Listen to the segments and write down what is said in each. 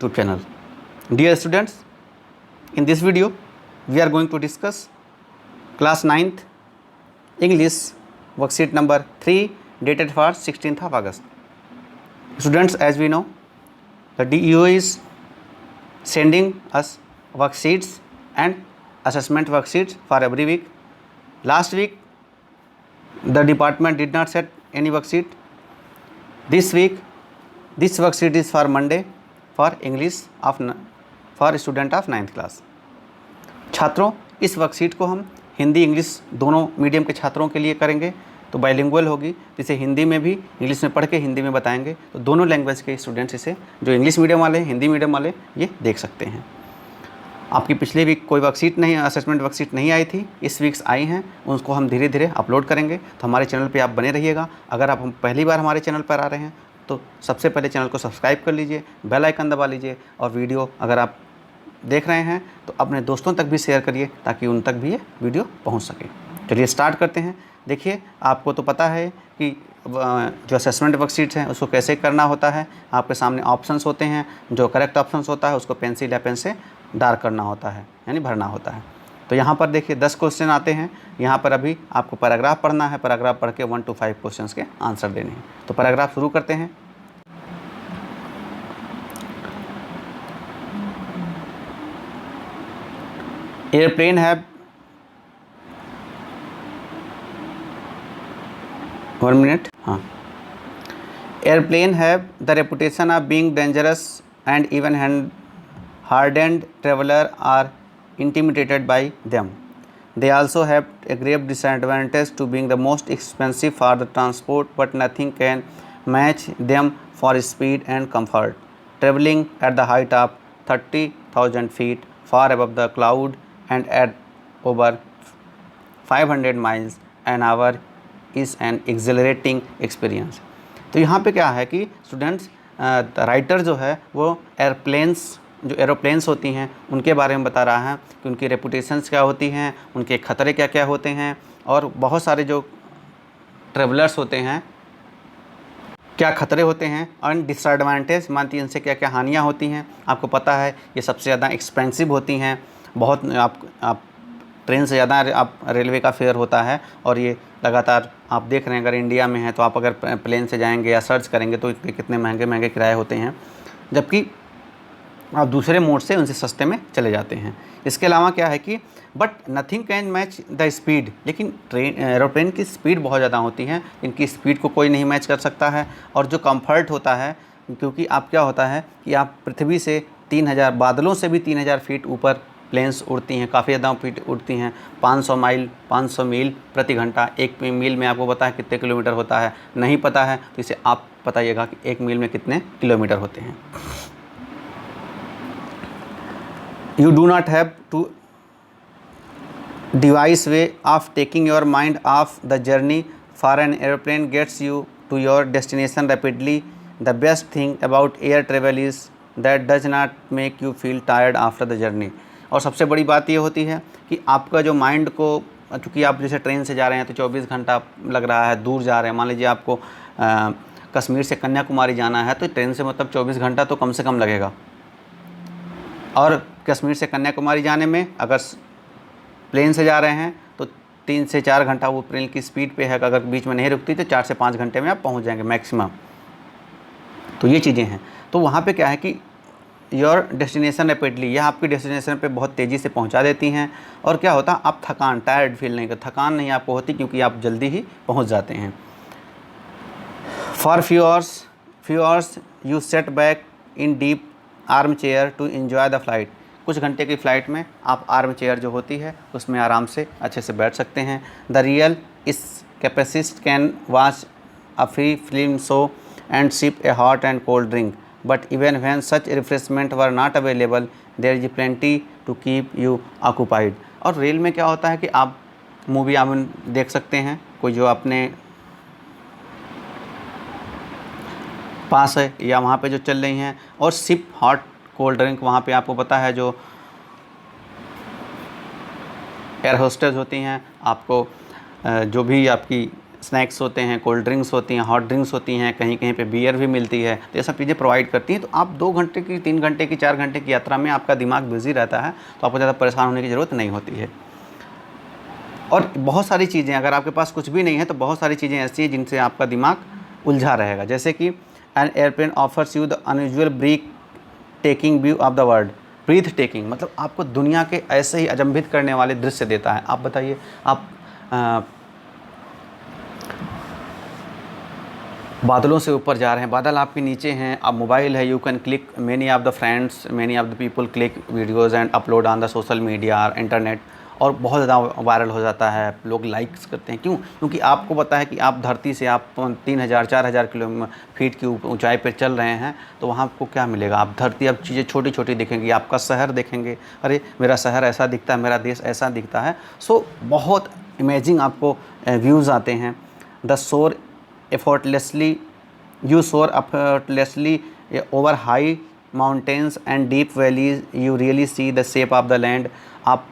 YouTube channel. Dear students, in this video we are going to discuss class 9th English worksheet number 3 dated for 16th of August. Students, as we know, the DEO is sending us worksheets and assessment worksheets for every week. Last week the department did not set any worksheet. This week this worksheet is for Monday for English for student of 9th class. छात्रों, इस worksheet को हम Hindi English दोनों medium के छात्रों के लिए करेंगे, तो बाइलिंगुअल होगी, जिसे हिंदी में भी इंग्लिश में पढ़ के हिंदी में बताएंगे, तो दोनों लैंग्वेज के स्टूडेंट्स इसे, जो इंग्लिश मीडियम वाले हिंदी मीडियम वाले, ये देख सकते हैं. आपकी पिछले वीक कोई वर्कशीट नहीं, असेसमेंट वर्कशीट नहीं आई थी, इस वीक्स आई हैं, उसको हम धीरे धीरे अपलोड करेंगे. तो हमारे चैनल पे आप बने रहिएगा. अगर आप हम पहली बार हमारे चैनल पर आ रहे हैं तो सबसे पहले चैनल को सब्सक्राइब कर लीजिए, बेल आइकन दबा लीजिए, और वीडियो अगर आप देख रहे हैं तो अपने दोस्तों तक भी शेयर करिए ताकि उन तक भी ये वीडियो पहुँच सके. चलिए स्टार्ट करते हैं. देखिए, आपको तो पता है कि जो असेसमेंट वर्कशीट्स हैं उसको कैसे करना होता है. आपके सामने ऑप्शंस होते हैं, जो करेक्ट ऑप्शंस होता है उसको पेंसिल या पेन से डार्क करना होता है, यानी भरना होता है. तो यहाँ पर देखिए 10 क्वेश्चन आते हैं. यहाँ पर अभी आपको पैराग्राफ पढ़ना है, पैराग्राफ पढ़ के 1 to 5 क्वेश्चंस के आंसर देने हैं. तो पैराग्राफ शुरू करते हैं. Airplane have 1 minute. हाँ, airplane have the reputation of being dangerous and even hardened traveler are intimidated by them. They also have a grave disadvantage to being the most expensive for the transport, but nothing can match them for speed and comfort. Traveling at the height of 30,000 feet far above the cloud and at over 500 miles an hour is an exhilarating experience. तो यहाँ पे क्या है कि students, writer जो है वो जो एरोप्लेन्स होती हैं उनके बारे में बता रहा है कि उनकी रेपुटेशंस क्या होती हैं, उनके ख़तरे क्या क्या होते हैं, और बहुत सारे जो ट्रेवलर्स होते हैं क्या ख़तरे होते हैं, और डिसएडवांटेज मानती हैं, इनसे क्या क्या हानियाँ होती हैं. आपको पता है ये सबसे ज़्यादा एक्सपेंसिव होती हैं. बहुत आप ट्रेन से ज़्यादा आप रेलवे का फेयर होता है, और ये लगातार आप देख रहे हैं. अगर इंडिया में है तो आप अगर प्लेन से जाएंगे या सर्च करेंगे तो कितने महंगे महंगे किराए होते हैं, जबकि आप दूसरे मोड से उनसे सस्ते में चले जाते हैं. इसके अलावा क्या है कि but nothing can match the speed, लेकिन एरोप्लेन की स्पीड बहुत ज़्यादा होती है, इनकी स्पीड को कोई नहीं मैच कर सकता है. और जो कंफर्ट होता है, क्योंकि आप क्या होता है कि आप पृथ्वी से 3000 बादलों से भी 3000 फीट ऊपर प्लेन्स उड़ती हैं, काफ़ी ज़्यादा फीट उड़ती हैं. 500 मील प्रति घंटा. एक मील में आपको पता है कितने किलोमीटर होता है? नहीं पता है, तो इसे आप बताइएगा कि एक मील में कितने किलोमीटर होते हैं. You do not have to devise way of taking your mind off the journey, for an airplane gets you to your destination rapidly. The best thing about air travel is that does not make you feel tired after the journey. और सबसे बड़ी बात ये होती है कि आपका जो माइंड को, चूँकि आप जैसे ट्रेन से जा रहे हैं तो 24 घंटा लग रहा है, दूर जा रहे हैं. मान लीजिए आपको कश्मीर से कन्याकुमारी जाना है तो ट्रेन से मतलब 24 घंटा तो कम से कम लगेगा. और कश्मीर से कन्याकुमारी जाने में अगर प्लेन से जा रहे हैं तो 3 से 4 घंटा वो प्लेन की स्पीड पे है. अगर बीच में नहीं रुकती तो 4 से 5 घंटे में आप पहुंच जाएंगे मैक्सिमम. तो ये चीज़ें हैं. तो वहाँ पे क्या है कि योर डेस्टिनेशन रैपिडली, यह आपकी डेस्टिनेशन पे बहुत तेज़ी से पहुँचा देती हैं. और क्या होता है, आप टायर्ड फील नहीं करते, थकान नहीं आपको होती, क्योंकि आप जल्दी ही पहुँच जाते हैं. For few hours you sit back in deep armchair to enjoy the flight. कुछ घंटे की फ़्लाइट में आप आर्म चेयर जो होती है उसमें आराम से अच्छे से बैठ सकते हैं. The real escapist can watch a free film show and sip a hot and cold drink, but even when such refreshment were not available there is plenty to keep you occupied. और rail में क्या होता है कि आप movie आप देख सकते हैं, कोई जो अपने पास है या वहाँ पे जो चल रही हैं, और सिप हॉट कोल्ड ड्रिंक. वहाँ पे आपको पता है जो एयर होस्टेस होती हैं, आपको जो भी आपकी स्नैक्स होते हैं, कोल्ड ड्रिंक्स होती हैं, हॉट ड्रिंक्स होती हैं, कहीं कहीं पे बियर भी मिलती है, तो ये सब चीज़ें प्रोवाइड करती हैं। तो आप 2 घंटे की, 3 घंटे की, 4 घंटे की यात्रा में आपका दिमाग बिजी रहता है, तो आपको ज़्यादा परेशान होने की ज़रूरत नहीं होती है। और बहुत सारी चीज़ें, अगर आपके पास कुछ भी नहीं है तो बहुत सारी चीज़ें ऐसी हैं जिनसे आपका दिमाग उलझा रहेगा। जैसे कि an airplane offers you the unusual breathtaking view of the world. Breathtaking मतलब आपको दुनिया के ऐसे ही अचंभित करने वाले दृश्य देता है। आप बताइए, आप बादलों से ऊपर जा रहे हैं, बादल आपके नीचे हैं, अब मोबाइल है, you can click many of the friends, many of the people click videos and upload on the social media और इंटरनेट, और बहुत ज़्यादा वायरल हो जाता है, लोग लाइक्स करते हैं। क्यों? क्योंकि आपको पता है कि आप धरती से आप 3000-4000 किलो फीट की ऊंचाई पर चल रहे हैं, तो वहाँ आपको क्या मिलेगा? आप धरती, अब चीज़ें छोटी छोटी दिखेंगी, आपका शहर देखेंगे, अरे मेरा शहर ऐसा दिखता है, मेरा देश ऐसा दिखता है। सो बहुत इमेजिंग आपको व्यूज़ आते हैं। द सोर effortlessly you soar effortlessly over high mountains and deep valleys, you really see the shape of the land। आप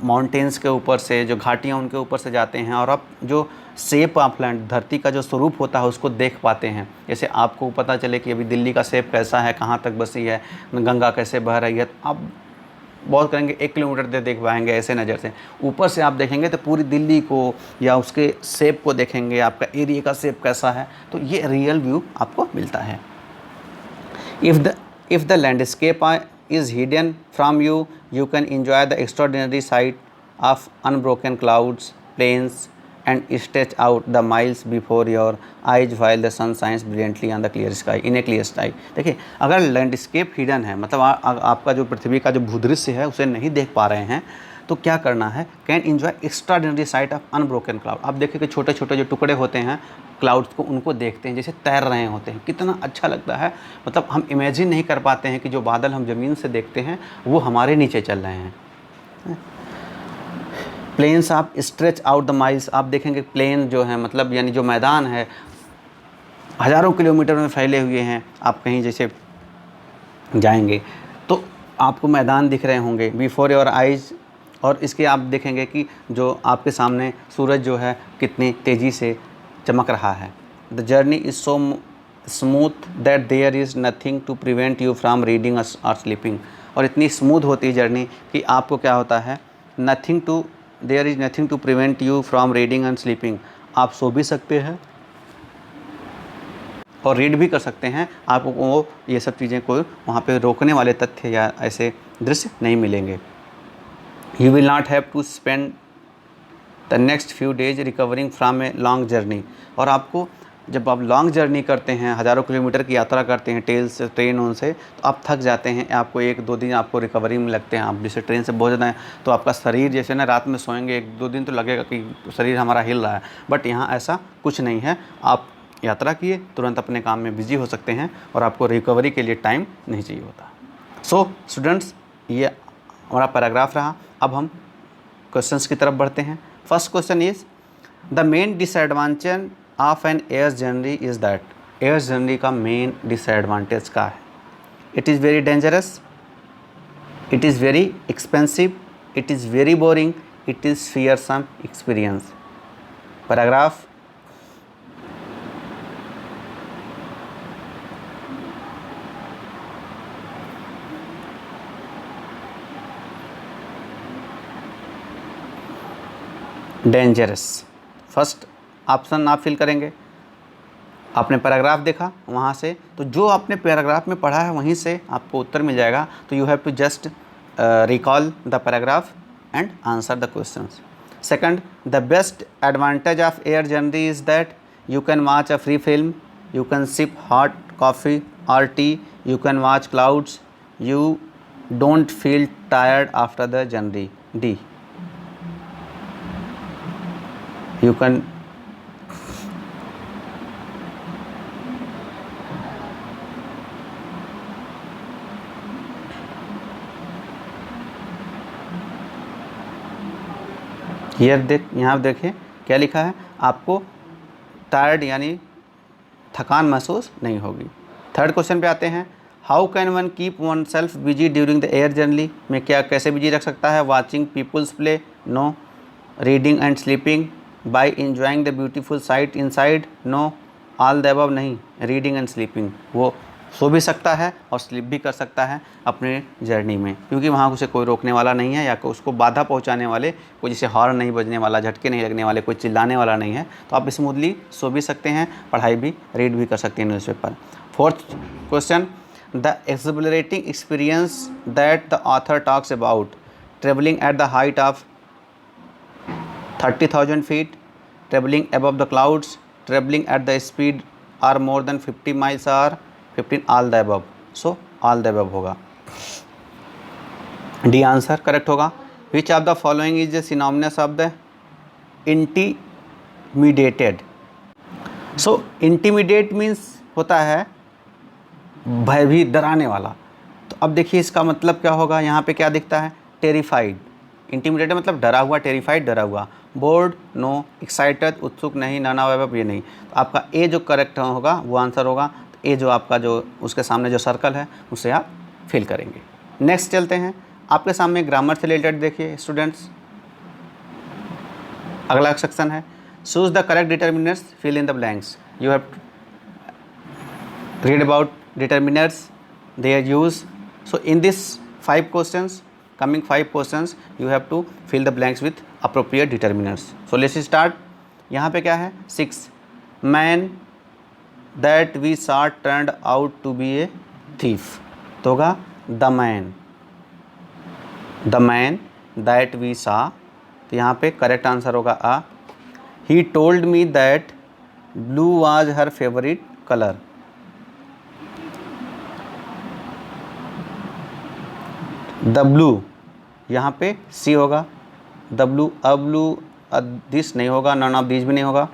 माउंटेन्स के ऊपर से, जो घाटियाँ उनके ऊपर से जाते हैं और आप जो शेप ऑफ लैंड, धरती का जो स्वरूप होता है उसको देख पाते हैं। जैसे आपको पता चले कि अभी दिल्ली का शेप कैसा है, कहाँ तक बसी है, गंगा कैसे बह रही है, तो आप बहुत करेंगे 1 किलोमीटर तक देख पाएंगे ऐसे नज़र से। ऊपर से आप देखेंगे तो पूरी दिल्ली को या उसके शेप को देखेंगे, आपका एरिया का शेप कैसा है, तो ये रियल व्यू आपको मिलता है। If the landscape is hidden from you, you can enjoy the extraordinary sight of unbroken clouds, plains and stretch out the miles before your eyes while the sun shines brilliantly on the clear sky in a clear sky। देखिए, अगर landscape hidden है, मतलब आपका जो पृथ्वी का जो भूदृश्य है उसे नहीं देख पा रहे हैं, तो क्या करना है? Can enjoy extraordinary sight of unbroken cloud. आप देखिए कि छोटे छोटे जो टुकड़े होते हैं क्लाउड्स को, उनको देखते हैं जैसे तैर रहे होते हैं, कितना अच्छा लगता है। मतलब हम इमेजिन नहीं कर पाते हैं कि जो बादल हम ज़मीन से देखते हैं वो हमारे नीचे चल रहे हैं। प्लेन्स आप स्ट्रेच आउट द माइल्स, आप देखेंगे प्लेन जो है, मतलब यानी जो मैदान है हज़ारों किलोमीटर में फैले हुए हैं। आप कहीं जैसे जाएंगे तो आपको मैदान दिख रहे होंगे बिफोर योर आइज़, और इसके आप देखेंगे कि जो आपके सामने सूरज जो है कितनी तेज़ी से चमक रहा है। The journey is so smooth that there is nothing to prevent you from reading or sleeping. और इतनी स्मूथ होती है जर्नी कि आपको क्या होता है, there is nothing to prevent you from reading and sleeping. आप सो भी सकते हैं और रीड भी कर सकते हैं, आपको वो ये सब चीज़ें कोई वहाँ पे रोकने वाले तथ्य या ऐसे दृश्य नहीं मिलेंगे। You will not have to spend the next few days recovering from a long journey. और आपको जब आप लॉन्ग जर्नी करते हैं, हज़ारों किलोमीटर की यात्रा करते हैं ट्रेन से, तो आप थक जाते हैं, आपको 1-2 दिन आपको रिकवरी में लगते हैं। आप जैसे ट्रेन से बहुत ज़्यादा तो आपका शरीर जैसे ना, रात में सोएंगे 1-2 दिन तो लगेगा कि शरीर हमारा हिल रहा है, बट यहाँ ऐसा कुछ नहीं है। आप यात्रा किए, तुरंत अपने काम में बिजी हो सकते हैं और आपको रिकवरी के लिए टाइम नहीं चाहिए होता। सो स्टूडेंट्स, ये हमारा पैराग्राफ रहा। अब हम क्वेश्चंस की तरफ बढ़ते हैं। First question is the main disadvantage of an air journey is that. Air journey का मेन डिसएडवांटेज क्या है? It is very dangerous, it is very expensive, it is very boring, it is fearsome experience. Paragraph dangerous, first option आप fill करेंगे। आपने paragraph देखा वहाँ से, तो जो आपने पैराग्राफ में पढ़ा है वहीं से आपको उत्तर मिल जाएगा। तो you have to just recall the paragraph and answer the questions. Second, the best advantage of air journey is that you can watch a free film, you can sip hot coffee और tea, you can watch clouds, you don't feel tired after the journey. D, you can यहाँ देखिए क्या लिखा है, आपको tired यानी थकान महसूस नहीं होगी। थर्ड क्वेश्चन पे आते हैं। How can one keep oneself busy during the air journey में क्या कैसे बिजी रख सकता है? Watching peoples play, no. Reading and sleeping, by enjoying the beautiful sight inside, no, all the above नहीं, रीडिंग एंड स्लीपिंग, वो सो भी सकता है और स्लीप भी कर सकता है अपने जर्नी में, क्योंकि वहाँ उसे कोई रोकने वाला नहीं है या उसको बाधा पहुँचाने वाले कोई, जैसे हॉर्न नहीं बजने वाला, झटके नहीं लगने वाले, कोई चिल्लाने वाला नहीं है, तो आप स्मूथली सो भी सकते हैं, पढ़ाई भी, रीड भी कर सकते हैं newspaper. Fourth question, the exhilarating experience that the author talks about, traveling at the height of 30,000 feet, traveling above the clouds, traveling at the speed or more than 50 miles hour, 15, all the above, so all the above होगा। D answer correct होगा। Which of the following is the synonymous of the intimidated, so intimidate means होता है भयभीत, डराने वाला। तो अब देखिए इसका मतलब क्या होगा, यहाँ पे क्या दिखता है, टेरिफाइड। इंटीमिडेटेड मतलब डरा हुआ, टेरिफाइड डरा हुआ। बोर्ड नो, एक्साइटेड उत्सुक नहीं, नन ऑफ अबव ये नहीं। तो आपका ए जो करेक्ट होगा वो आंसर होगा। तो ए जो आपका जो उसके सामने जो सर्कल है उसे आप फिल करेंगे। नेक्स्ट चलते हैं, आपके सामने ग्रामर से रिलेटेड देखिए स्टूडेंट्स, अगला सेक्शन है choose the correct determiners, fill in the blanks. You have read about determiners, their use. So in this 5 questions, coming 5 questions, you have to fill the blanks with appropriate determiners. So let's start. यहाँ पे क्या है, 6, man that we saw turned out to be a thief, तो होगा the man that we saw, तो यहाँ पे correct answer होगा आ। he told me that blue was her favorite color, the blue, यहाँ पे सी होगा, the blue, a blue, this नहीं होगा, नन ऑफ दिस भी नहीं होगा।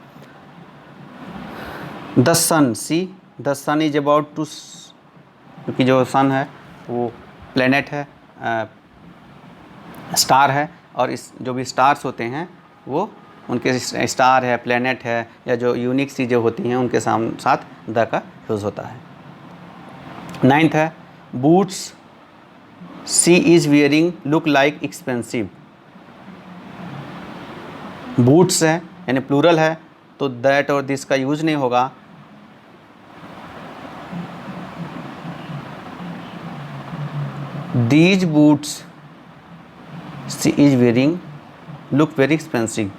The sun, C, the sun is about to, क्योंकि जो सन है वो प्लेनेट है, स्टार है, और इस जो भी स्टार्स होते हैं वो उनके स्टार है, प्लेनेट है, या जो यूनिक चीज़ें होती हैं उनके साथ द का यूज़ होता है। 9th है boots she is wearing look like expensive, boots है यानी प्लूरल है, तो दैट और दिस का यूज नहीं होगा। These boots she is wearing look very expensive.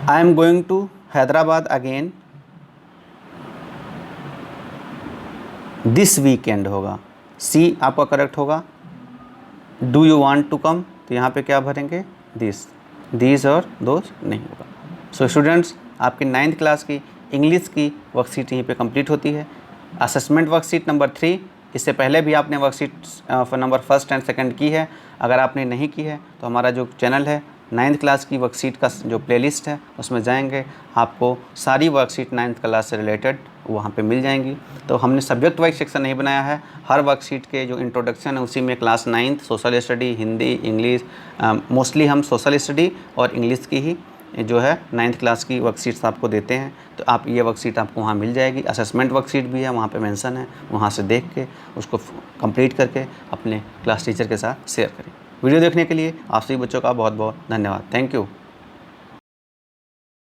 I am going to Hyderabad again this weekend होगा, सी आपका करेक्ट होगा। Do you want to come, तो यहाँ पे क्या भरेंगे, दिस और दोस नहीं होगा। सो स्टूडेंट्स, आपकी 9th क्लास की इंग्लिश की वर्कशीट यहीं पे कंप्लीट होती है। असेसमेंट वर्कशीट नंबर 3, इससे पहले भी आपने worksheet number 1st and 2nd की है। अगर आपने नहीं की है तो हमारा जो चैनल है 9th क्लास की वर्कशीट का जो प्लेलिस्ट है उसमें जाएंगे, आपको सारी वर्कशीट 9th क्लास से रिलेटेड वहाँ पे मिल जाएंगी। तो हमने सब्जेक्ट वाइज सेक्शन नहीं बनाया है, हर वर्कशीट के जो इंट्रोडक्शन है उसी में class 9th social study, Hindi, English, mostly हम सोशल स्टडी और इंग्लिश की ही जो है 9th क्लास की वर्कशीट्स आपको देते हैं। तो आप ये वर्कशीट आपको वहाँ मिल जाएगी। असेसमेंट वर्कशीट भी है, वहाँ पे मेंशन है, वहाँ से देख के उसको कंप्लीट करके अपने क्लास टीचर के साथ शेयर करें। वीडियो देखने के लिए आप सभी बच्चों का बहुत बहुत धन्यवाद। Thank you.